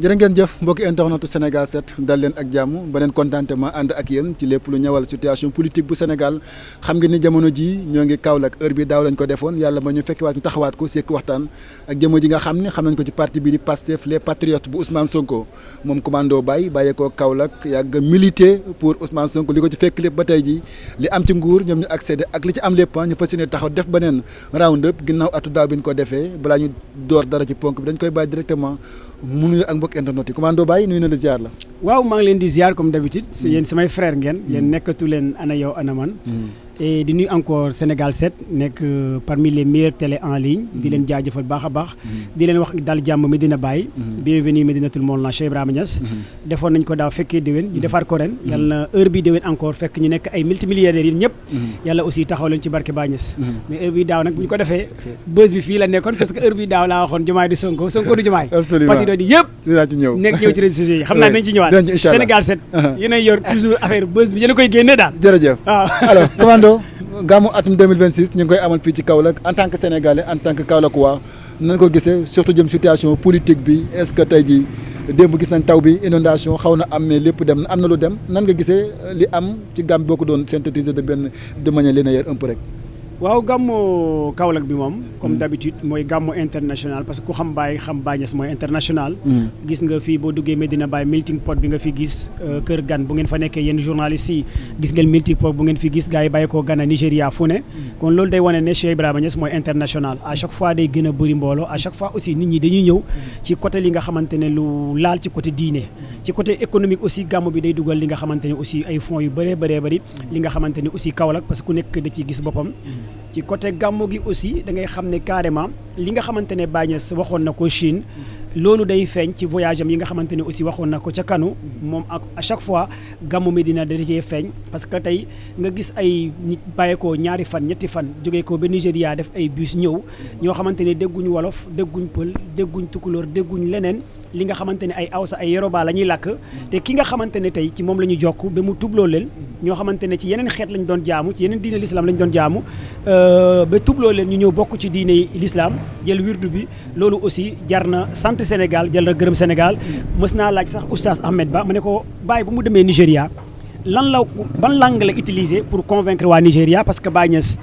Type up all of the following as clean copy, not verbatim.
jërë ngeen jëf mbokki internet Sénégal 7 dal leen ak jàmm beneen contentement ànd ak yéen ci lépp lu ñëwal situation politique bu Sénégal xam ngeen ni jamono ji ñoo ngi Kaolack heure bi daaw lañ ko defoon yàlla ma ñu fekkiwaat ñu taxawaat ko sekk waxtaan ak jëmo ji nga xam ne xam nañ ko ci parti bi di Pastef les patriotes bu Ousmane Sonko moom commando Baye bàyyeekoo Kaolack yàgg militer pour Ousmane Sonko li ko ci fekk lépp ba tey ji li am ci nguur ñoom ñu accédé ak li ci am lépp ñu fas yéene taxaw def beneen round up ginnaaw atu daaw bi ñu ko defee balaa ñu door dara ci ponk bi dañ koy bàyyi directement mu nuyu ak mbokk internet yi commando Baye nuyu na la ziar la. waaw maa ngi leen di ziar comme d'habitude yéen samay frère ngeen. yéen nekkatu leen ana yow ana man. et di nuyu encore Sénégal 7 nekk parmi les meilleures télé en ligne. di leen jaajëfal baax a baax. di leen wax daal jàmm Medina Baye. bienvenue Medinatul Mawlana Cheikh Ibrahima Niass. defoon nañ ko daaw fekkee déwén ñu defaat ko ren. yàlla na heure bii déwén encore fekk ñu nekk ay multimilliardaires yi ñëpp. yàlla aussi taxaw leen ci barke Baye Niass. mais heure bii daaw nag bu ñu ko defee buzz bi fii la nekkoon parce que heure bii daaw laa waxoon Diomaye di Sonko Sonko du Diomaye. absolument parti di yëpp. dinaa ci ñëw nekk ñëw ci réseaux sociaux yi xam naa nañ ci ñëwaat. dinañ ci incha allah Sénégal 7. yéen a yor toujours affaire buzz bi yéen a koy génne daal. jërëjëf waaw alors commando gàmmu atum 2026 ñu ngi koy amal fii ci Kaolack en tant que sénégalais en tant que Kaolackois nan ko gisee surtout jëm situation politique bi est-ce que tey jii démb gis nañ taw bi inondation xaw na am mais lépp dem am na lu dem nan nga gisee li am ci gàmm boo ko doon synthétiser de manière linéaire un peu rek. waaw gàmmu Kaolack bi moom comme d'habitude mooy gàmmu international parce que ku xam Baye Niass mooy international. gis nga fii boo duggee Medina Baye melting pot bi nga fi gis kër gan bu ngeen fa nekkee yenn journalistes yi gis ngeen melting pot bu ngeen fi gis gars yi bàyyi koo Ghana Nigéria fu ne kon loolu day wane ne Cheikh Ibrahima Niass mooy international à chaque fois day gën a bëri mbooloo à chaque fois aussi nit ñi dañuy ñëw ci côté li nga xamante ne lu laal ci côté diine ci côté économique aussi gàmmu bi day dugal li nga xamante ne aussi ay fonds yu bëree bëri li nga xamante ne aussi Kaolack parce que ku nekk da ciy gis boppam ci côté gàmmu gi aussi da ngay xam ne carrément li nga xamante ne Baye Niass waxoon na ko Chine loolu day feeñ ci voyage am yi nga xamante ne aussi waxoon na ko ca Kano moom ak à chaque fois gàmmu Medina da cee feeñ parce que tey nga gis ay nit bàyyeekoo ñaari fan ñetti fan jógee ko ba Nigéria def ay bus ñëw ñoo xamante ne dégguñ wolof dégguñ pël dégguñ tukulóor dégguñ leneen li nga xamante ne ay awsa ay yoruba la ñuy làkk te ki nga xamante ne tey ci moom la ñu jokk ba mu tubloo leen ñoo xamante ne ci yeneen xeet lañ doon jaamu ci yeneen diine l'islam lañ doon jaamu ba tubloo leen ñu ñëw bokk ci diine l'islam jël wirdu bi loolu aussi jar na sant Sénégal jël na gërëm Sénégal mës naa laaj sax oustaz Ahmed Ba ma ne ko Baye bu mu demee Nigéria ban langue la utiliser pour convaincre waa Nigéria parce que Baye Niass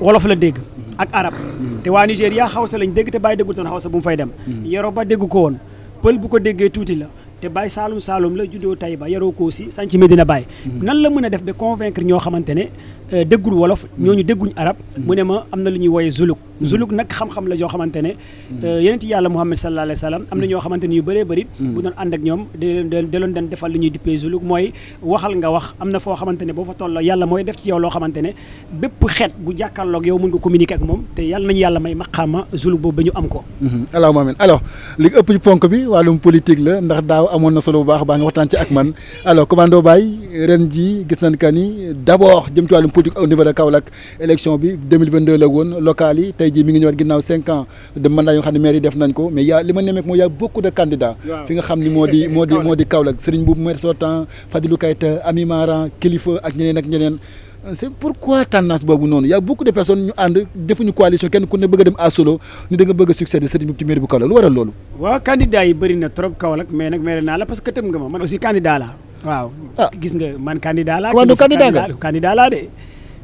wolof la dégg ak arab te waa Nigéria xawsa lañ dégg te Baye déggul toon xawsa bu mu fay dem Yoruba dégg ko woon pël bu ko déggee tuuti la te Baye Saalum la juddoo Taïba yaroo ko aussi sanc Medina Baye nan la mën a def ba convaincre ñoo xamante ne déggul wolof ñooñu dégguñ arab mu ne ma am na lu ñuy wooye zuluk nag xam-xam la joo xamante ne yeneen yàlla Muhammad sallallahu alayhi wa sallam am na ñoo xamante ne yu bëree bëri bu doon ànd ak ñoom da loon den defal li ñuy dippee zuluk mooy waxal nga wax am na foo xamante ne boo fa tolloo yàlla mooy def ci yow loo xamante ne bépp xeet bu jàkkaarloog yow mën nga communiquer ak moom te yàlla nañu yàlla may maqaama zuluk boobu ba ñu am ko allahumma amiin alors li ëpp ci ponk bi wàllum politique la ndax daaw amoon na solo bu baax nga waxtaan ci ak man alors commando Baye ren ji gis nañ que ni d'abord jëm ci wàllum politique au niveau de Kaolack élection bi 2022 la woon locales yi tey jii mi ngi ñëwaat ginnaaw 5 ans de mandat yoo xam ne maire yi def nañ ko mais li ma nemmeeku mooy y a beaucoup de candidats fi nga xam ni moo di Kaolack Serigne Boubou maire sortant Fadilou Keita Ami Mara Kilifeu ak ñeneen c'est pourquoi tendance boobu noonu y a beaucoup de personnes ñu ànd defuñu coalition kenn ku ne bëgg a dem à solo ni da nga bëgg a succéder Serigne Boubou ci maire bu Kaolack lu waral loolu waaw candidat yi bëri na trop Kaolack mais nag maire naa la parce que tëm nga ma man aussi candidat la waaw gis nga man candidat la candidat la de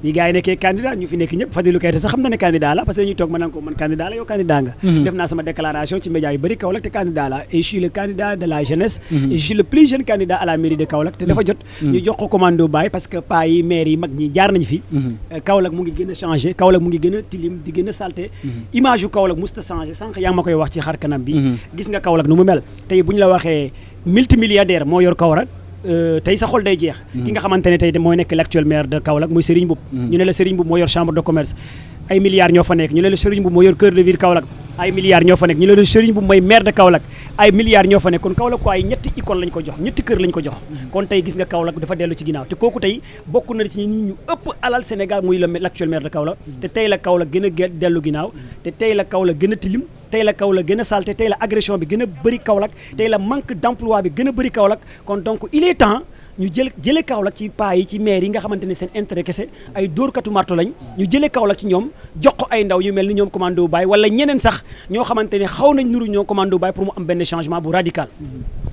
ñi gars yi nekkee candidat ñu fi nekk ñëpp Fadilou Keita sax xam na ne candidat la parce que dañuy toog ma naan ko man candidat la yow candidat nga def naa sama déclaration ci médias yu bëri Kaolack te candidat la et je suis le candidat de la jeunesse et je suis le plus jeune candidat à la mairie de Kaolack te dafa jot ñu jox ko commando Baye parce que paa yi maire yi mag ñi jaar nañu fi Kaolack mu ngi gën a changé Kaolack mu ngi gën a tilim di gën a salté image yu Kaolack musta changé sànq yaa ngi ma koy wax ci xar kanam bi gis nga Kaolack nu mu mel tey bu ñu la waxee multimilliardaire moo yor Kaolack tey sa xol day jeex ki nga xamante ne tey mooy nekk l'actuel maire de Kaolack mooy Serigne Boubou ñu ne la Serigne Boubou moo yor chambre de commerce ay milliards ñoo fa nekk ñu ne la Serigne Boubou moo yor cœur de ville Kaolack ay milliards ñoo fa nekk ñu ne la Serigne Boubou mooy maire de Kaolack ay milliards ñoo fa nekk kon Kaolack ko ay ñetti icône lañ ko jox ñetti kër lañ ko jox kon tey gis nga Kaolack dafa dellu ci ginnaaw te kooku tey bokk na ci ñi ñu ëpp alal Sénégal muy l'actuel maire de Kaolack te tey la Kaolack gën a dellu ginnaaw te tey la Kaolack gën a tilim tey la Kaolack gën a salté tey la agression bi gën a bëri Kaolack tey la manque d'emploi bi gën a bëri Kaolack kon donc il est temps ñu jëlee Kaolack ci paa yi ci maire yi nga xamante ne seen intérêt kese ay dóorkatu marto lañ ñu jëlee Kaolack ci ñoom jox ko ay ndaw yu mel ni ñoom commando Baye wala ñeneen sax ñoo xamante ne xaw nañ nuru ñoo commando Baye pour mu am benn changement bu radical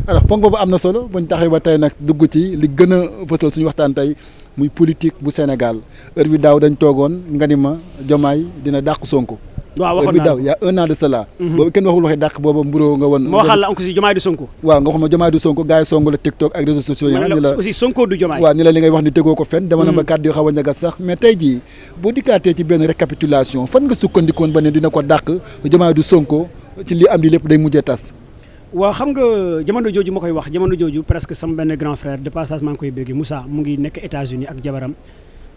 alors ponk boobu am na solo buñ taxee ba tey nag dugg ci li gën a fësal suñu waxtaan tey muy politique bu Sénégal heure bi daaw dañ toogoon nga ni ma Diomaye dina dàq Sonko. waaw waxoon heure bi daaw y' a un an de cela. boobu kenn waxul waxee dàq booba mburoo nga woon. moo waxal la aussi Diomaye du Sonko. waaw nga xam ne Diomaye du Sonko gars yi songu la TikTok ak réseaux sociaux yi. ni la aussi Sonko du Diomaye. waaw ni la li ngay wax ni tegoo ko fenn. dama na ba kàddu yoo xaw a ñagas sax mais tey jii boo dikkaatee ci benn récapitulation fan nga sukkandikoon ba ne dina ko dàq Diomaye du Sonko ci li am di lépp day mujjee tas. waaw xam nga jamono jooju ma koy wax jamono jooju presque sama benn grand frère de passage maa ngi koy bëgg Moussa mu ngi nekk États-Unis ak jabaram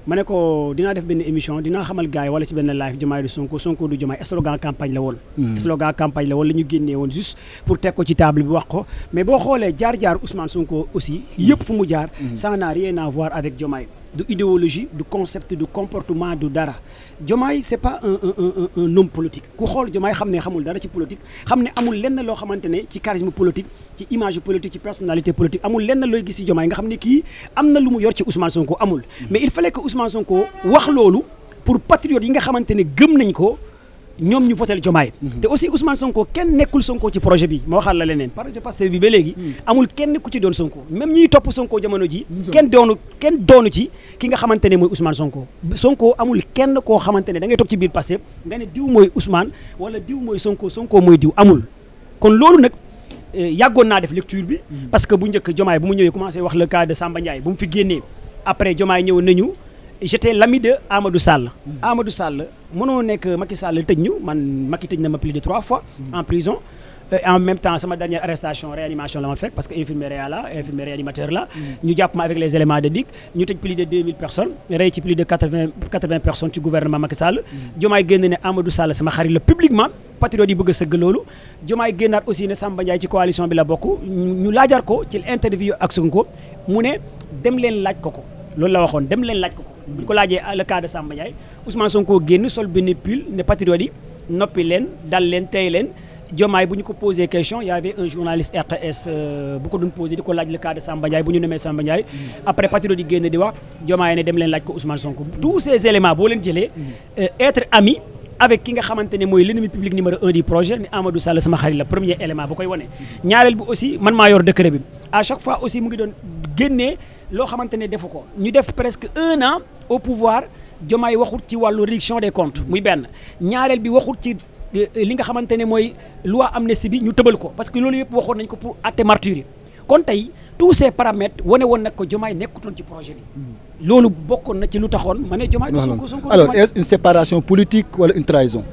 ma ne ko dinaa def benn émission dinaa xamal gars yi wala ci benn live Diomaye du Sonko Sonko du Diomaye slogan campagne la woon. slogan campagne la woon la ñu génnee woon juste pour teg ko ci table bi wax ko mais boo xoolee jaar-jaar Ousmane Sonko aussi yëpp fu mu jaar. ça n'a rien à voir avec Diomaye. du idéologie du concept du comportement du dara Diomaye c'est pas un homme politique ku xool Diomaye xam ne xamul dara ci politique xam ne amul lenn loo xamante ne ci charisme politique ci image politique ci personnalité politique amul lenn looy gis ci Diomaye nga xam ne kii am na lu mu yor ci Ousmane Sonko amul mais il fallait que Ousmane Sonko wax loolu pour patriotes yi nga xamante ne gëm nañ ko ñoom ñu votel Diomaye te aussi Ousmane Sonko kenn nekkul Sonko ci projet bi ma waxal la leneen parce que Pastef bi ba léegi amul kenn ku ci doon Sonko même ñiy topp Sonko jamono ji kenn doonu ci ki nga xamante ne mooy Ousmane Sonko amul kenn koo xamante ne da ngay topp ci biir Pastef nga ne diw mooy Ousmane wala diw mooy Sonko mooy diw amul kon loolu nag yàggoon naa def lecture bi parce que bu njëkk Diomaye bu mu ñëwee commencé wax le cas de Samba Ndiaye bu mu fi génnee après Diomaye ñëw nañu j'étais l'ami de Amadou Sall. Amadou Sall mënoo nekk Macky Sall tëj ñu man Macky tëj na ma plus de 3 fois en prison en même temps sama dernière arrestation réanimation la ma fekk parce que infirmier réanimateur la ñu jàpp ma avec les éléments de DIC ñu tëj plus de 2000 personnes rey ci plus de 80 personnes ci gouvernement Macky Sall Diomaye génn ne Amadou Sall sama xarit la publiquement patriote yi bëgg a sëgg loolu Diomaye génnaat aussi ne Samba Ndiaye ci coalition bi la bokk ñu laajaat ko ci interview ak Sonko mu ne dem leen laaj ko loolu la waxoon dem leen laaj ko bu ñu ko laajee le cas de Samba Ndiaye Ousmane Sonko génn sol benn pull ne patriote yi noppi leen dal leen tey leen Diomaye bu ñu ko posé question y avait un journaliste RTS bu ko doon posé di ko laaj le cas de Samba Ndiaye bu ñu nemee Samba Ndiaye après patriote yi génn di wax Diomaye ne dem leen laaj ko Ousmane Sonko tous ces éléments boo leen jëlee être ami avec ki nga xamante ne mooy l'ennemi public numéro 1 du projet ni Amadou Sall sama xarit la premier élément bu koy wane ñaareel bi aussi man maa yor décret bi à chaque fois aussi mu ngi doon génnee loo xamante ne defu ko ñu def presque 1 an au pouvoir Diomaye waxut ci wàllu réduction des comptes muy benn ñaareel bi waxut ci li nga xamante ne mooy loi amnistie bi ñu tëbal ko parce que loolu yëpp waxoon nañ ko pour atte martyrs yi kon tey tous ces paramètres wane woon nag ko Diomaye nekkutoon ci projet bi loolu bokkoon na ci lu taxoon ma ne Diomaye Sonko alors est-ce une séparation politique wala une trahison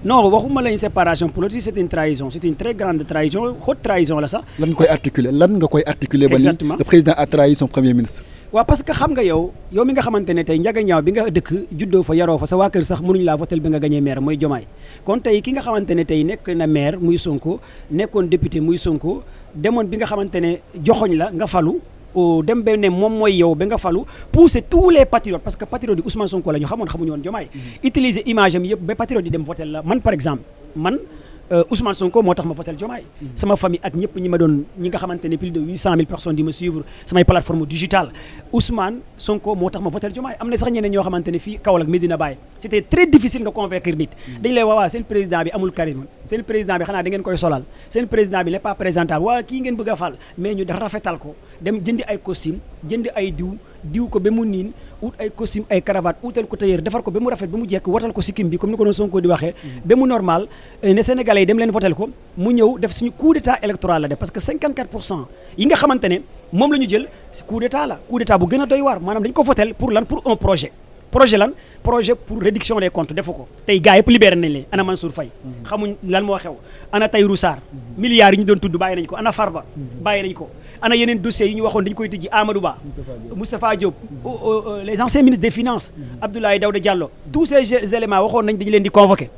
non waxuma la une séparation politique c'est une trahison c'est une très grande trahison haute trahison la sax lan nga koy articuler ba ni le président a trahi son premier ministre waaw parce que xam nga yow mi nga xamante ne tey njaga ñaaw bi nga dëkk juddoo fa yaroo fa sa waa kër sax mënuñu laa votel bi nga gagné maire mooy Diomaye kon tey ki nga xamante ne tey nekk na maire muy Sonko nekkoon député muy Sonko demoon bi nga xamante ne joxoñ la nga falu dem ba ne moom mooy yow ba nga falu pousser tous les patriotes parce que patriotes yi Ousmane Sonko la ñu xamuñu woon Diomaye utiliser image am yëpp ba patriotes yi dem votel la man par exemple Ousmane Sonko moo tax ma votel Diomaye sama famille ak ñëpp ñi nga xamante ne plus de 800 000 personnes di ma suivre samay plateforme digitale Ousmane Sonko moo tax ma votel Diomaye am na sax ñeneen ñoo xamante ne fii Kaolack Medina Baye c'était très difficile nga convaincre nit dañ lay waawaa seen président bi amul charisme seen président bi xanaa da ngeen koy solal seen président bi n'est pas présentable waa kii ngeen bëgg a fal mais ñu rafetal ko dem jëndi ay costume jëndi ay diw ko ba mu niin ut ay costume ay cravate utal ko tailleur defar ko ba mu rafet ba mu jekk watal ko sikkim bi comme ni ko doon Sonko di waxee ba mu normal ne Sénégalais yi dem leen votel ko mu ñëw def suñu coup d'état électoral la def parce que 54% yi nga xamante ne moom la ñu jël coup d'état la coup d'état bu gën a doy waar maanaam dañu ko votel pour lan pour un projet pour réduction des comptes defu ko tey gars yëpp libéré nañ leen ana Mansour Faye xamuñ lan moo xew ana Tahirou Sarr milliards yi ñu doon tudd bàyyi nañ ko ana Farba bàyyi nañ ko ana yeneen dossiers yi ñu waxoon dañu koy tijji Amadou Ba Moustapha Diop les anciens ministres des finances Abdoulaye Daouda Diallo tous ces éléments waxoon nañ dañu leen di convoquer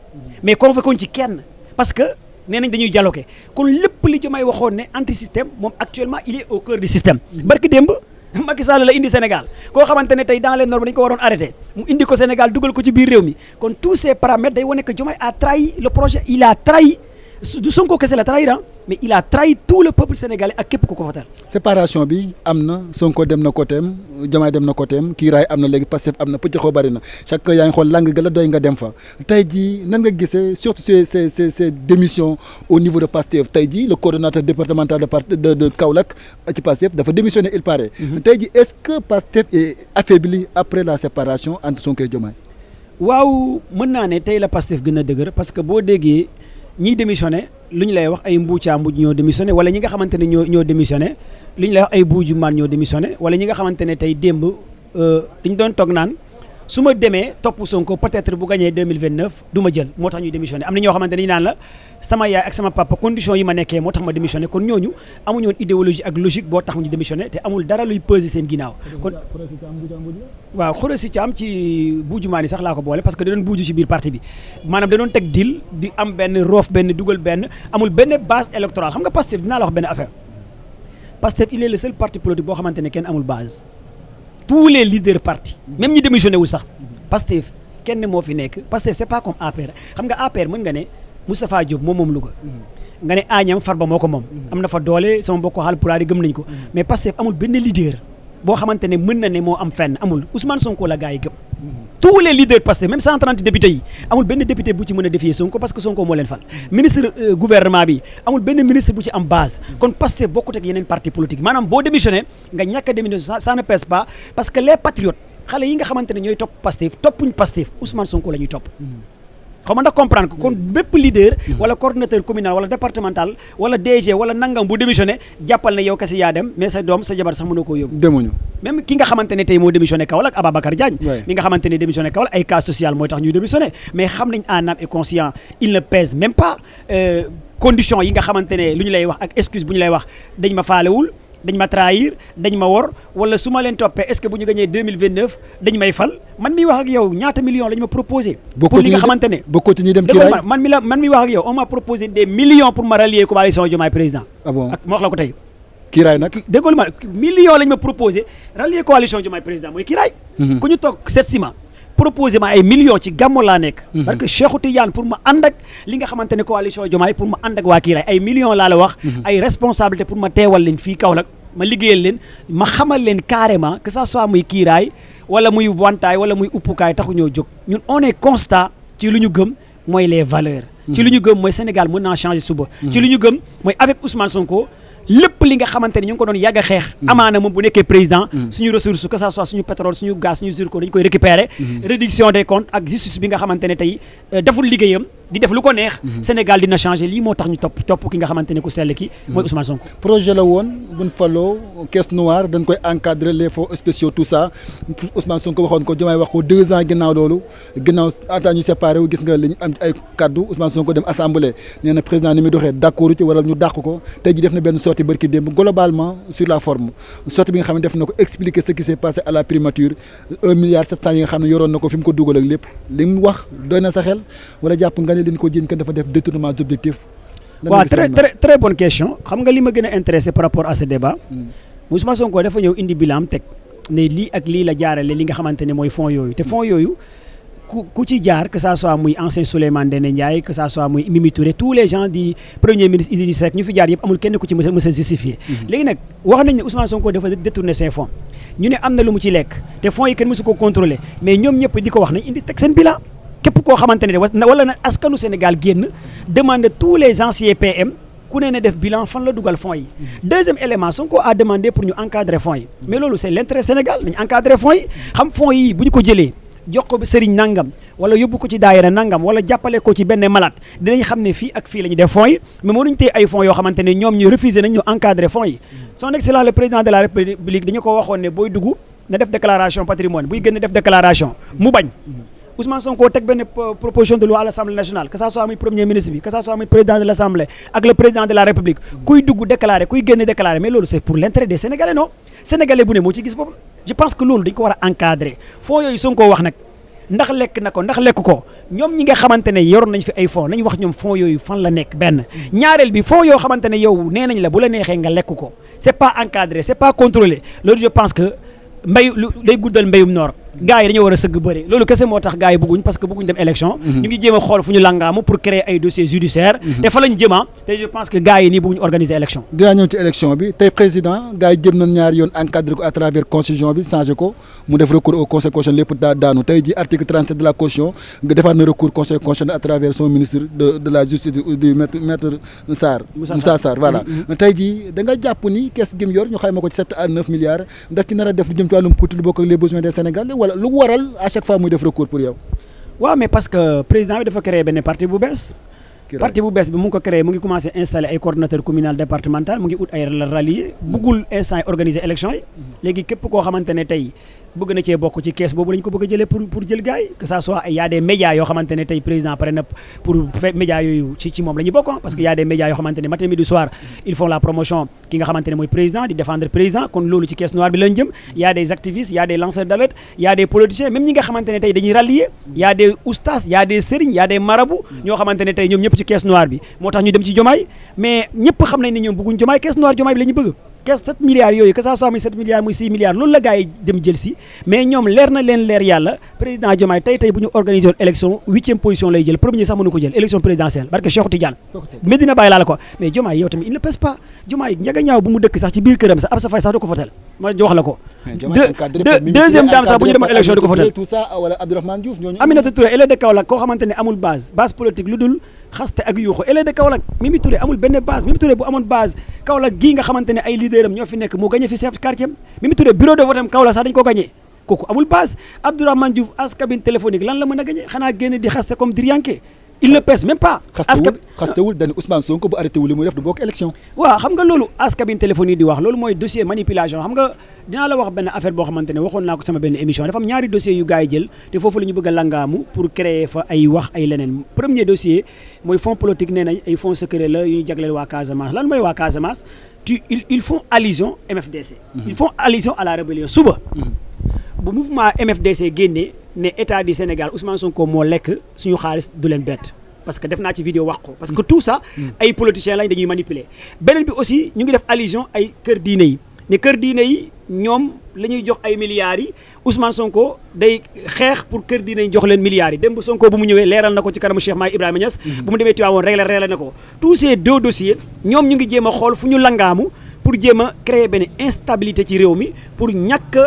mais convoqué wuñ ci kenn parce que nee nañ dañuy dialoguer kon lépp li Diomaye waxoon ne anti système moom actuellement il est au cœur du système barki démb Macky Sall la indi Sénégal koo xamante ne tey dans les normes dañu ko waroon arrêté mu indi ko Sénégal dugal ko ci biir réew mi kon tous ces paramètres day wane que Diomaye a trahi le projet il a trahi du Sonko kese la trahir mais il a trahi tout le peuple sénégalais ak képp ku ko votal. séparation bi am na Sonko dem na côtéem Diomaye dem na côtéem kiiraay am na léegi Pastef am na pëccëxoo bari na chaque yaa ngi xool lang ga la doy nga dem fa tey jii nan nga gisee surtout ces démissions au niveau de Pastef tey jii le coordonnateur départemental de Kaolack ci Pastef dafa démissionné il paraît. tey jii est-ce que Pastef est affaibli après la séparation entre Sonko et Diomaye. waaw mën naa ne tey la Pastef gën a dëgër parce que boo déggee ñiy démissionné lu ñu lay wax ay mbuucaa mbuuj ñoo démissionné wala ñi nga xamante ne ñoo démissionné lu ñu lay wax ay buuju maan ñoo démissionné wala ñi nga xamante ne tey démb dañu doon toog naan su ma demee topp Sonko peut-être bu gagné 2029 du ma jël moo tax ñuy démissionné am na ñoo xamante ne ñu naan la sama yaay ak sama papa condition yi ma nekkee moo tax ma démissionné kon ñooñu amuñu woon idéologie ak logique boo tax ñu démissionné te amul dara luy peser seen ginnaaw. kon waaw Khoureyssi Thiam ci buujumaan yi sax laa ko boole parce que da doon buuju ci biir parti bi maanaam da doon teg deal di am benn roof benn dugal benn amul benn base électorale xam nga Pastef dinaa la wax benn affaire Pastef il est le seul parti politique boo xamante ne kenn amul base. tous les leaders partis même ñi démissionné wul sax Pastef kenn moo fi nekk Pastef c'est pas comme APR xam nga APR mën nga ne Moustapha Diop moom Louga nga ne Agnam Farba moo ko moom am na fa doole sama mbokk Haalpulaar yi gëm nañ ko mais Pastef amul benn leader boo xamante ne mën na ne moo am fenn amul Ousmane Sonko la gars yi gëm tous les leaders Pastef même 130 députés yi amul benn député bu ci mën a défier Sonko parce que Sonko moo leen fal ministre gouvernement bi amul benn ministre bu ci am base kon Pastef bokkut ak yeneen parti politique maanaam boo démissionné nga ñàkk a démissionné ça ne pèse pas parce que les patriotes xale yi nga xamante ne ñooy topp Pastef toppuñ Pastef Ousmane Sonko la ñuy topp xaw ma ndax comprendre ko kon bépp leader wala coordonnateur communal wala départemental wala DG wala nangam bu démissionné jàppal ne yow kese yaa dem mais sa doom sa jabar sax mënoo koo yóbbu demuñu même ki nga xamante ne tey moo démissionné Kaolack Ababacar Diagne mi nga xamante ne démissionné Kaolack ay cas social mooy tax ñuy démissionné mais xam nañ en âme et conscient il ne pèse même pas conditions yi nga xamante ne lu ñu lay wax ak excuse bu ñu lay wax dañ ma faalewul dañ ma trahir dañ ma wor wala su ma leen toppee est-ce que bu ñu gagné 2029 dañ may fal man miy wax ak yow ñaata millions lañ ma proposé. pour li nga xamante ne bokkoo ci ñi dem kiiraay man miy wax ak yow on m'a proposé des millions pour ma rallier coalition Diomaye président. ah bon ak ma wax la ko tey. kiiraay nag déggoo ma millions lañ ma proposé rallier coalition Diomaye président mooy kiiraay. ku ñu toog seet si ma proposé ma ay millions ci gàmmo laa nekk. parce que Cheikhou Tidiane pour ma ànd ak li nga xamante ne coalition Diomaye pour ma ànd ak waa kiiraay ay millions laa la wax. ay responsabilité pour ma teewal leen fii Kaolack ma liggéeyal leen ma xamal leen carrément que ça soit muy kiiraay wala muy wantaay wala muy uppukaay taxu ñoo jóg ñun on est constat ci lu ñu gëm mooy les valeurs. ci lu ñu gëm mooy Sénégal mën naa changer suba. ci lu ñu gëm mooy avec Ousmane Sonko. lépp li nga xamante ne ñu ngi ko doon yàgg a xeex amaana moom bu nekkee président suñu ressource que ça soit suñu pétrole suñu gaz suñu zircon dañu koy récupérer réduction des comptes ak justice bi nga xamante ne tey deful liggéeyam di def lu ko neex Sénégal dina changer lii moo tax ñu topp ki nga xamante ne ku sell ki mooy Ousmane Sonko projet la woon buñ faloo caisse noire dañ koy encadrer les fonds spéciaux tout ça Ousmane Sonko waxoon ko Diomaye wax ko 2 ans ginnaaw loolu ginnaaw ata ñu séparé wu gis nga li ñu am ay kaddu Ousmane Sonko dem assemblée nee na président ni muy doxee d'accord ci wala ñu dàq ko tey ji def na benn sortie barki démb globalement sur la forme sortie bi nga xam ne def na ko expliquer ce qui s'est passé à la primature 1,7 milliard yi nga xam ne yoroon na ko fi mu ko dugal ak lépp li mu wax doy na sa xel wala jàpp nga ne li ñu ko jiin kan dafa def détournement d'objectif. waaw très bonne question xam nga li ma gën a intéressé par rapport à ce débat. Ousmane Sonko dafa ñëw indi bilan teg ne lii ak lii la jaarale li nga xamante ne mooy fonds yooyu te fonds yooyu ku ci jaar que ça soit muy ancien Souleymane Ndéné Ndiaye que ça soit muy Mimi Touré tous les gens du premier ministre Idrissa Seck ñu fi jaar yëpp amul kenn ku ci mës a justifié. léegi nag wax nañ ne Ousmane Sonko dafa détourner ces fonds ñu ne am na lu mu ci lekk te fonds yi kenn mësu ko contrôler mais ñoom ñëpp di ko wax nañ indi teg seen bilan képp koo xamante ne wala na askanu Sénégal génn demande tous les anciens PM ku ne def bilan fan la dugal fonds yi. deuxième élément Sonko a demandé pour ñu encadrer fonds yi mais loolu c'est l'intérêt Sénégal nañ encadrer fonds yi xam fonds yi bu ñu ko jëlee jox ko sëriñ nangam wala yóbbu ko ci daayira nangam wala jàppale ko ci benn malade dinañ xam ne fii ak fii la ñu def fonds yi mais mënuñ tey ay fonds yoo xamante ne ñoom ñu refusé nañ ñu encadrer fonds yi. son excellence le président de la république dañu ko waxoon ne booy dugg na def déclaration patrimoine buy gën a def déclaration mu bañ. Ousmane Sonko teg benn proposition de loi à l'Assemblée nationale que ça soit muy premier ministre bi que ça soit muy président de l'Assemblée ak le président de la République kuy dugg déclarer kuy génn déclarer mais loolu c'est pour l'intérêt des Sénégalais non Sénégalais bu ne moo ci gis boppam je pense que loolu dañ ko war a encadrer fonds yooyu Sonko wax nag ndax lekk na ko ndax lekk ko ñoom ñi nga xamante ne yoroon nañ fi ay fonds nañ wax ñoom fonds yooyu fan la nekk benn ñaareel bi fonds yoo xamante ne yow nee nañ la bu la neexee nga lekk ko c'est pas encadré c'est pas contrôlé loolu je pense que mbay lu day guddal mbayum noor gars yi dañoo war a sëgg bëri loolu kese moo tax gars yi bëgguñ parce que bëgguñ dem élection ñu ngi jéem a xool fu ñu langaamu pour créer ay dossiers judiciaires te fa lañ jëma te je pense que gars yi nii bëgguñ organiser élection. dinaa ñëw ci élection bi tey président gars yi jëm nañ ñaari yoon encadré ko à travers constitution bi changé ko mu def recours au conseil constitutionnel lépp daanu tey ji article 37 de la constitution nga defaat na recours conseil constitutionnel à travers son ministre de la justice du maître Sarr Moussa Sarr voilà tey ji da nga jàpp ni kees gi mu yor ñu xayma ko ci 7 à 9 milliards ndax ci nar a def lu jëm ci wàllum politique lu bokk ak les besoins des Sénégalais wala lu waral à chaque fois muy def recours pour yow. waaw mais parce que président bi dafa créé benn parti bu bees. parti bu bees bi mu ngi ko créé mu ngi commencé installer ay coordonnateur communal départemental mu ngi ut ay ralliés bëggul instant organiser élection yi léegi képp koo xamante ne tey bëgg na cee bokk ci kees boobu lañ ko bëgg a jëlee pour jël gars yi que ça soit y a des médias yoo xamante ne tey président pare na pour médias yooyu ci moom la ñu bokk parce que y a des médias yoo xamante ne matin midi soir ils font la promotion ki nga xamante ne mooy président di défendre président kon loolu ci caisse noire bi lañ jëm y a des activistes y a des lanceurs d'alerte y a des politiciens même ñi nga xamante ne tey dañuy rallier y a des oustas y a des sëriñ y a des marabouts ñoo xamante ne tey ñoom ñëpp ci caisse noire bi moo tax ñu dem ci Diomaye mais ñëpp xam nañ ne ñoom bëgguñ Diomaye caisse noire Diomaye bi la ñu bëgg kees 7 milliards yooyu que ça soit muy 7 milliards muy 6 milliards loolu la gars yi dem jël si mais ñoom leer na leen leer yàlla président Diomaye tey bu ñu organisé woon élection 8e position lay jël premier sax mënu ko jël élection présidentielle barke Cheikh Tidiane Medina Baye laa la ko mais Diomaye yow tamit il ne pèse pas Diomaye njaga ñaaw bu mu dëkk sax ci biir këram sax ab sa fay sax du ko fotel ma wax la ko deuxième dame sax bu ñu demoon élection du ko fotel Aminata Touré elle est de Kaolack koo xamante ne amul base politique lu dul xaste ak yuuxu elle est de Kaolack Mimi Touré amul benn base Mimi Touré bu amoon base Kaolack gii nga xamante ne ay leader am ñoo fi nekk moo gagné fi chef quartier am Mimi Touré bureau de vote am Kaolack sax dañu ko gagné kooku amul base Abdourahmane Diouf as cabine téléphonique lan la mën a gagné xanaa génn di xaste comme Dirianke il ne pèse même pas. xastewul dañ Ousmane Sonko bu arrêté wul li muy def du bokk élection. waaw xam nga loolu as cabine téléphonique di wax loolu mooy dossier manipulation xam nga dinaa la wax benn affaire boo xamante ne waxoon naa ko sama benn émission dafa am ñaari dossiers yu gars yi jël te foofu la ñu bëgg a langaamu pour créer fa ay wax ay leneen premier dossier mooy fonds politique nee nañ ay fonds secret la yu ñu jagleel waa Casamance lan mooy waa Casamance ils font allusion MFDC. ils font allusion à la rébellion suba. bu mouvement MFDC génnee ne état du Sénégal Ousmane Sonko moo lekk suñu xaalis du leen bett parce que def naa ci vidéo wax ko parce que tout ça ay politiciens lañ dañuy manipuler beneen bi aussi ñu ngi def allusion ay kër diine yi ne kër diine yi ñoom la ñuy jox ay milliards yi Ousmane Sonko day xeex pour kër diine yi jox leen milliards yi démb Sonko bu mu ñëwee leeral na ko ci kanamu Cheikh Mahi Ibrahima Niass bu mu demee Tivaouane réglé na ko tous ces deux dossiers ñoom ñu ngi jéem a xool fu ñu langaamu pour jéem a créer benn instabilité ci réew mi pour ñàkk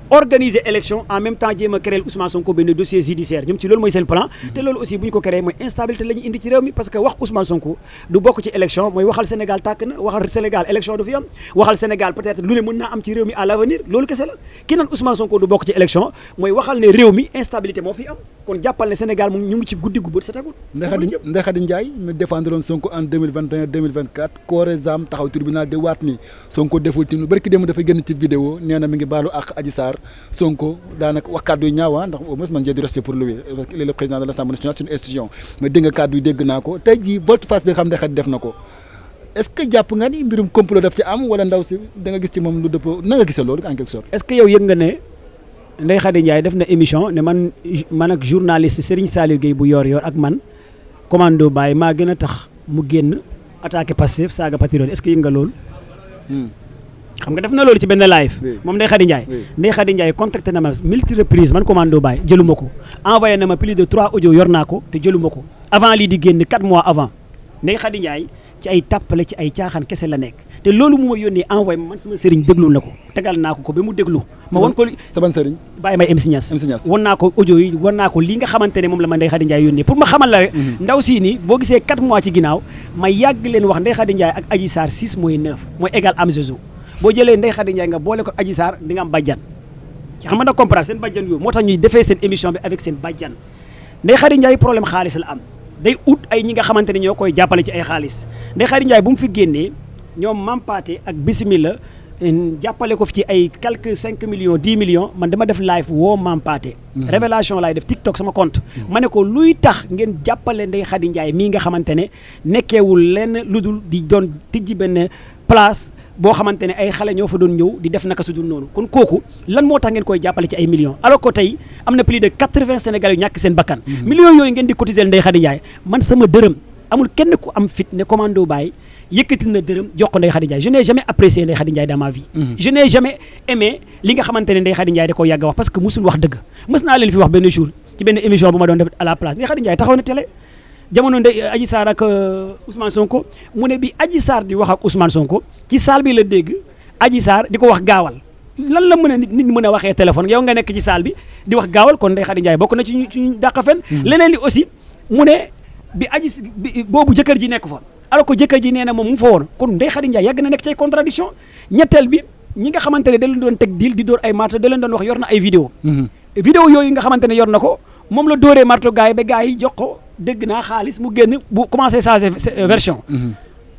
organiser élection en même temps jéem a créer Ousmane Sonko benn dossier judiciaire ñoom ci loolu mooy seen plan te loolu aussi bu ñu ko créé mooy instabilité la ñu indi ci réew mi parce que wax Ousmane Sonko du bokk ci élection mooy waxal Sénégal tàkk na waxal Sénégal élection du fi am waxal Sénégal peut-être lu ne mën naa am ci réew mi à l'avenir loolu kese la ki naan Ousmane Sonko du bokk ci élection mooy waxal ne réew mi instabilité moo fi am kon jàppal ne Sénégal moom ñu ngi ci guddi gu bët sa tagul Ndeye Khady Ndiaye mu défendroon Sonko en 2021 2024 corps et âme taxaw tribunal de waat ni Sonko deful tim lu barki dem dafa génn ci vidéo nee na mi ngi baalu ak Adji Sarr Sonko daanaka wax kàddu yu ñaawa ndax au moins man j'ai du respect pour lui parce qu'il est le président de l'Assemblée nationale c'est une institution mais dégg nga kàddu yi dégg naa ko tey jii volte-face bi nga xam ne xet def na ko est-ce que jàpp nga ni mbirum complot daf ci am wala ndaw si da nga gis ci moom lu dëpp na nga gisee loolu en quelque sorte. est-ce que yow yëg nga ne Ndeye Khady Ndiaye def na émission ne man ak journaliste Serigne Saliou Gueye bu yor ak man commando Baye maa gën a tax mu génn attaqué Pastef saaga patriote est-ce que yëg nga loolu. xam nga def na loolu ci benn live moom Ndeye Khady Ndiaye Ndeye Khady Ndiaye contacté na ma multi reprise man commando Baye jëluma ko envoyé na ma plus de 3 audio yor naa ko te jëluma ko avant lii di génn 4 mois avant Ndeye Khady Ndiaye ci ay tàppale ci ay caaxaan kese la nekk te loolu mu ma yónnee envoyé ma man sama sëriñ déglu na ko tegal naa ko ba mu déglu ma won ko sama sëriñ Baye may MC Niass won naa ko audio yi won naa ko li nga xamante ne moom la ma Ndeye Khady Ndiaye yónnee pour ma xamal la ndaw sii nii boo gisee 4 mois ci ginnaaw ma yàgg leen wax Ndeye Khady Ndiaye ak Adji Sarr 6 mooy 9 mooy égal am Jojo boo jëlee Ndeye Khady Ndiaye nga boole ko Adji Sarr di nga am bàjjan xam nga da comprendre seen bàjjan yooyu moo tax ñuy defee seen émission bi avec seen bàjjan Ndeye Khady Ndiaye problème xaalis la am day ut ay ñi nga xamante ne ñoo koy jàppale ci ay xaalis Ndeye Khady Ndiaye bu mu fi génnee ñoom Mampaté ak Bismillah jàppale ko fi ci ay quelques 5 millions 10 millions man dama def live woo Mampaté révélation laay def TikTok sama compte ma ne ko luy tax ngeen jàppale Ndeye Khady Ndiaye mii nga xamante ne nekkeewul lenn lu dul di doon tijji benn place boo xamante ne ay xale ñoo fa doon ñëw di def naka su dul noonu kon kooku lan moo tax ngeen koy jàppale ci ay millions alors que tey am na plus de 80 Sénégalais yu ñàkk seen bakkan millions yooyu ngeen di cotiser Ndeye Khady Ndiaye man sama dërëm amul kenn ku am fit ne commando Baye yëkkati na dërëm jox ko Ndeye Khady Ndiaye je n'ai jamais apprécié Ndeye Khady Ndiaye dans ma vie. Je n'ai jamais aimé li nga xamante ne Ndeye Khady Ndiaye da koo yàgg a wax parce que musul wax dëgg mës naa leen fi wax benn jour ci benn émission bu ma doon def à la place Ndeye Khady Ndiaye taxaw na télé jamono Ndeye Adji Sarr ak Ousmane Sonko mu ne bi Adji Sarr di wax ak Ousmane Sonko ci salle bi la dégg Adji Sarr di ko wax gaawal lan la mën a nit mën a waxee téléphone yow nga nekk ci salle bi di wax gaawal kon Ndeye Khady Ndiaye bokk na ci ñu dàq fen leneen li aussi mu ne bi boobu jëkkër ji nekk fa alors que jëkkër ji nee na moom mu fa woon kon Ndeye Khady Ndiaye yàgg na nekk ci ay contradiction ñetteel bi ñi nga xamante ne da leen doon teg deal di dóor ay marto da leen doon wax yor na ay vidéo vidéo yooyu nga xamante ne yor na ko moom la dóoree marto gars yi ba gars yi jox ko dégg naa xaalis mu génn bu commencé changer version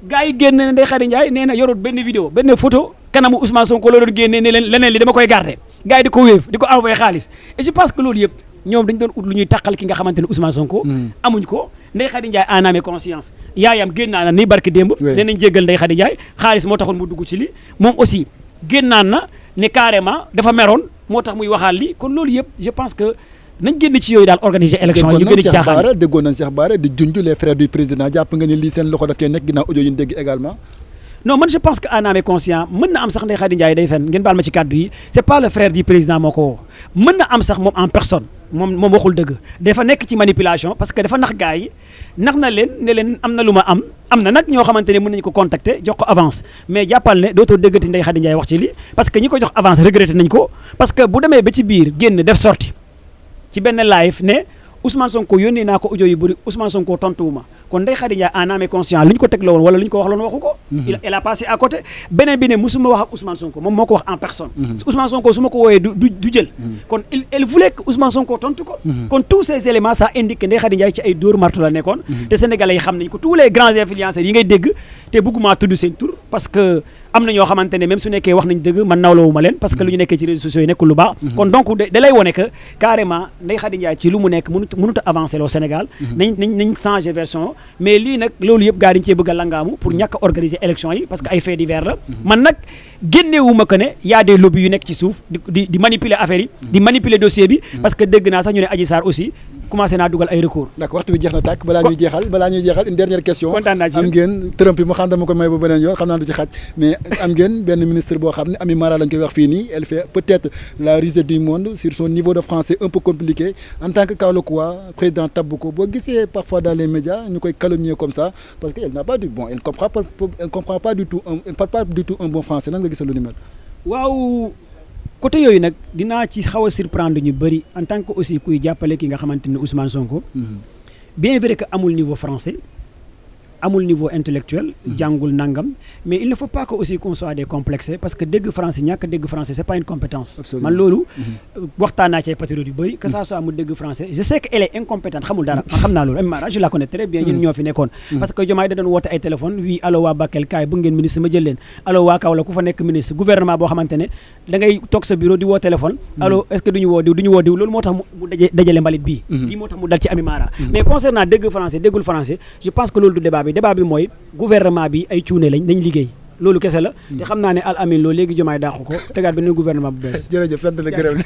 gars yi génn ne Ndeye Khady Ndiaye nee na yorut benn vidéo benn photo kanamu Ousmane Sonko la doon génnee ne leen leneen li dama koy garder gars yi di ko wéef di ko envoyé xaalis et je pense que loolu yëpp ñoom dañ doon ut lu ñuy tàqal ki nga xamante ne Ousmane Sonko amuñ ko Ndeye Khady Ndiaye en âme et conscience yaayam génnaan na ni barki démb nee nañ jéggal Ndeye Khady Ndiaye xaalis moo taxoon mu dugg ci li moom aussi génnaan na ne carrément dafa meroon moo tax muy waxaal li kon loolu yëpp je pense que nañ génn ci yooyu daal organiser élection yi ñu gën a caaxaan déggoon nañ Cheikh Bara di junj les frères du président jàpp nga ni lii seen loxo daf cee nekk ginnaaw audio yi ñu dégg également non man je pense que en âme et conscience mën na am sax Ndeye Khady Ndiaye day fen ngeen baal ma ci kàddu yi c'est pas le frère du président moo ko woo mën na am sax moom en personne moom waxul dëgg dafa nekk ci manipulation parce que dafa nax gars yi nax na leen ne leen am na lu ma am na nag ñoo xamante ne mën nañu ko contacter jox ko avance mais jàppal ne dootoo déggati Ndeye Khady Ndiaye wax ci li parce que ñi ko jox avance regretté nañ ko parce que bu demee ba ci biir génn def sorti ci benn live ne Ousmane Sonko yónnee naa ko audio yu bëri Ousmane Sonko tontuwuma kon Ndeye Khady Ndiaye en âme et conscience lu ñu ko teg la woon wala lu ñu ko wax loon waxu ko il a passé à côté beneen bi ne musuma wax ak Ousmane Sonko moom moo ko wax en personne Ousmane Sonko su ma ko wooyee du jël kon elle voulait que Ousmane Sonko tontu ko kon tous ces éléments ça indique que Ndeye Khady Ndiaye ci ay dóor marto la nekkoon te sénégalais yi xam nañ ko tous les grands influenceurs yi ngay dégg te bëgguma tudd seen tur parce que am na ñoo xamante ne même su nekkee wax nañ dëgg man nawlawuma leen parce que lu ñu nekkee ci réseaux sociaux yi nekkul lu baax kon donc da lay wone que carrément Ndeye Khady Ndiaye ci lu mu nekk mënut a avancer au Sénégal nañ changer version mais lii nag loolu yëpp gars yi dañu cee bëgg a langaamu pour ñàkk a organiser élection yi parce que ay faits divers la man nag génneewuma que ne y a des lobbies yu nekk ci suuf di manipuler affaire yi di manipuler dossier bi parce que dégg naa sax ñu ne Adji Sarr aussi commencé naa dugal ay recours. d'accord waxtu bi jeex na tàkk balaa ñuy jeexal une dernière question. kontaan naa ci am ngeen Trump yi mu xam dama ko may ba beneen yoon xam naa du ci xaj mais am ngeen benn ministre boo xam ne Ami Mara lañ koy wax fii nii elle fait peut-être la risée du monde sur son niveau de français un peu compliqué en tant que Kaolackois président tabb ko boo gisee parfois dans les médias ñu koy calomnier comme ça parce que elle n'a pas du bon elle comprend pas du tout elle parle pas du tout un bon français nan nga gisee lu ni mel. waaw. côté yooyu nag dinaa ci xaw a surprendre ñu bëri en tant que aussi kuy jàppale ki nga xamante ne Ousmane Sonko. bien vrai que amul niveau français amul niveau intellectuel jàngul nangam mais il ne faut pas que aussi qu'on soit des complexés parce que dégg français ñàkk dégg français c'est pas une compétence. man loolu waxtaan naa ci ay patriotes yu bëri que ça soit mu dégg français je sais que elle est incompétente xamul dara man xam naa loolu Ami Mara je la connais très bien ñun ñoo fi nekkoon parce que Diomaye da doon woote ay téléphone oui allo waa Bakel kaay bu ngeen ministre ma jël leen allo waa Kaolack ku fa nekk ministre gouvernement boo xamante ne da ngay toog sa bureau di woo téléphone allo est-ce que duñu woo diw loolu moo tax mu dajale mbalit bii lii moo tax mu dal ci Ami Mara mais concernant dégg français déggul français je pense que loolu du débat bi mooy gouvernement bi ay cuune lañ nañ liggéey loolu kese la te xam naa ne Al Amine loolu léegi Diomaye dàqu ko tegaat beneen gouvernement bu bees jërëjëf sant la gërëm